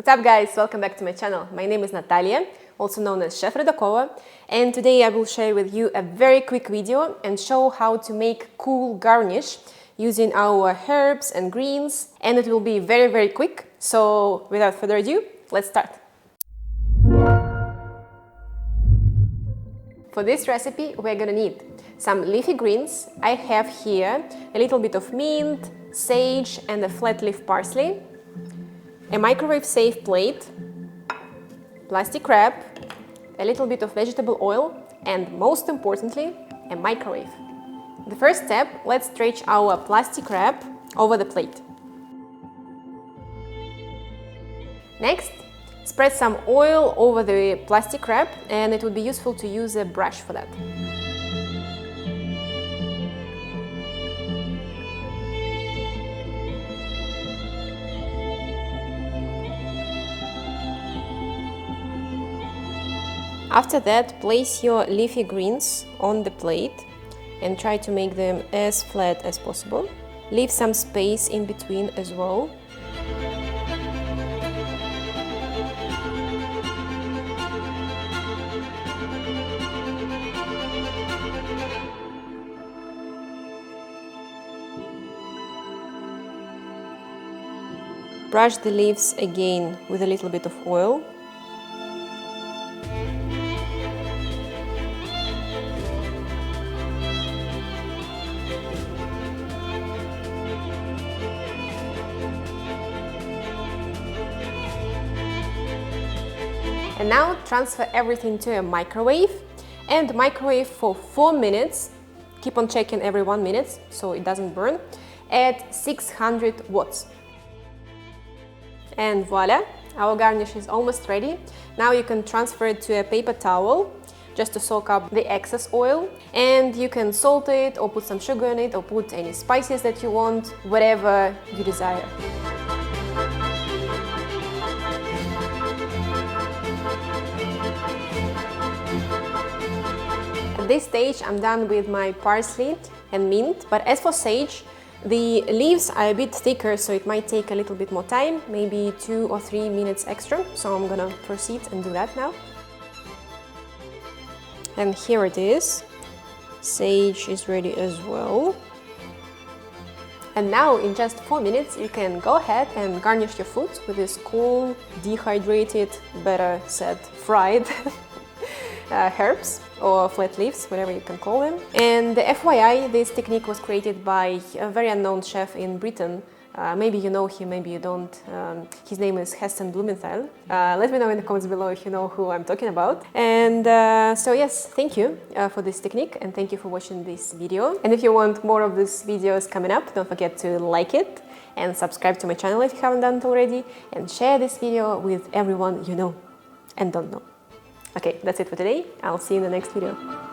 What's up guys, welcome back to my channel. My name is Natalia, also known as Chef Rudakova, and today I will share with you a very quick video and show how to make cool garnish using our herbs and greens, and it will be very quick. So without further ado, let's start. For this recipe we're gonna need some leafy greens. I have here a little bit of mint, sage and a flat leaf parsley, a microwave safe plate, plastic wrap, a little bit of vegetable oil, and most importantly, a microwave. The first step, let's stretch our plastic wrap over the plate. Next, spread some oil over the plastic wrap, and it would be useful to use a brush for that. After that, place your leafy greens on the plate and try to make them as flat as possible. Leave some space in between as well. Brush the leaves again with a little bit of oil. And now transfer everything to a microwave and microwave for 4 minutes. Keep on checking every 1 minute so it doesn't burn, at 600 watts. And voila, our garnish is almost ready. Now you can transfer it to a paper towel just to soak up the excess oil, and you can salt it or put some sugar in it or put any spices that you want, whatever you desire. At this stage I'm done with my parsley and mint, but as for sage, the leaves are a bit thicker, so it might take a little bit more time, maybe 2 or 3 minutes extra, so I'm gonna proceed and do that now. And here it is. Sage is ready as well. And now in just 4 minutes you can go ahead and garnish your food with this cool, dehydrated, better said fried herbs or flat leaves, whatever you can call them. And FYI, this technique was created by a very unknown chef in Britain. Maybe you know him, maybe you don't. His name is Heston Blumenthal. Let me know in the comments below if you know who I'm talking about. And so yes, thank you for this technique, and thank you for watching this video. And if you want more of these videos coming up, don't forget to like it and subscribe to my channel if you haven't done it already, and share this video with everyone you know and don't know. Okay, that's it for today. I'll see you in the next video.